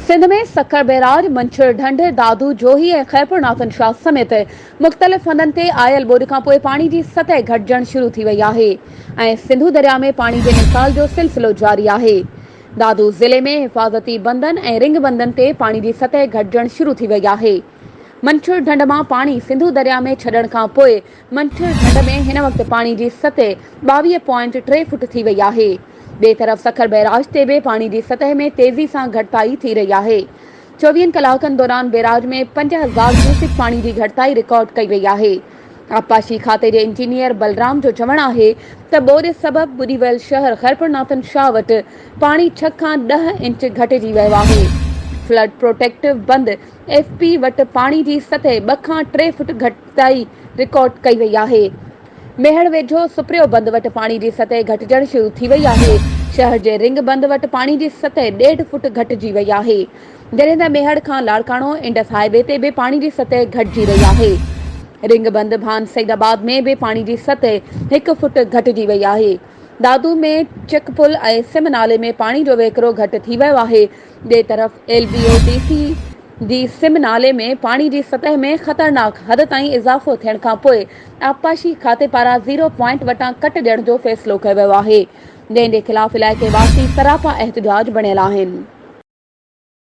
सिंध में सखर बैराज, मंछर ढंढ, दादू, जोही ऐं खैबर नाथन शाह समेत मुख़्तलिफ़ हंधनि ते आयल ॿोॾि खां पोइ पाणी जी सतह घटिजण शुरू थी वई आहे ऐं सिंधु दरिया में पाणी जे निकाल जो सिलसिलो जारी आहे। दादू ज़िले में हिफ़ाज़ती बंदनि ऐं रिंग बंदनि ते पाणी जी सतह घटिजण शुरू थी वई आहे। मंछर ढंढ मां पाणी सिंधु दरिया में छॾण खां पोइ मंछर ढंढ में हिन वक़्ति पाणी जी सतह 22.3 फुट थी वई आहे। ॿिए तरफ़ सखर बैराज ते बि पाणी जी सतह में तेज़ी सां घटिताई थी रही आहे। 24 कलाकनि दौरान बैराज में 5000 क्यूसिक पाणी जी घटिताई रिकॉर्ड कई वई आहे। आबपाशी खाते जे इंजीनियर बलराम जो चवणु आहे त ॿोॾि सबबि ॿुॾी वियल शहर खैबर नाथन शाह वटि पाणी 6 खां 10 इंच घटिजी वियो आहे। फ्लड प्रोटेक्टिव बंद FP वटि पाणी जी सतह 2 खां 3 फुट घटिताई रिकॉर्ड कई वई आहे। मेहड़ वेझो सुप्रियो बंद वटि पाणी जी सतह घटिजण शुरू थी वई आहे। शहर जे रिंग बंद वटि पाणी जी सतह 1.5 फुट घटिजी वई आहे, जॾहिं त मेहड़ खां लाड़काणो इंडस हाईवे ते बि पाणी जी सतह घटिजी रही आहे। रिंग बंद भान सईदाबाद में बि पाणी जी सतह 1 फुट घटिजी वई आहे। दादू में चकपुल ऐं सिम नाले में पाणी जो वेकिरो घटि थी वियो आहे। ॿिए तरफ़ LBODC जी सिम नाले में पाणी जी सतह में ख़तरनाक हद ताईं इज़ाफ़ो थियण खां पोइ आबपाशी खाते पारां 0 पॉइंट वटां कट ॾियण जो फ़ैसिलो कयो वियो आहे, जंहिं जे ख़िलाफ़ इलाइक़े वासी सरापा एहतिजाज बणियल आहिनि।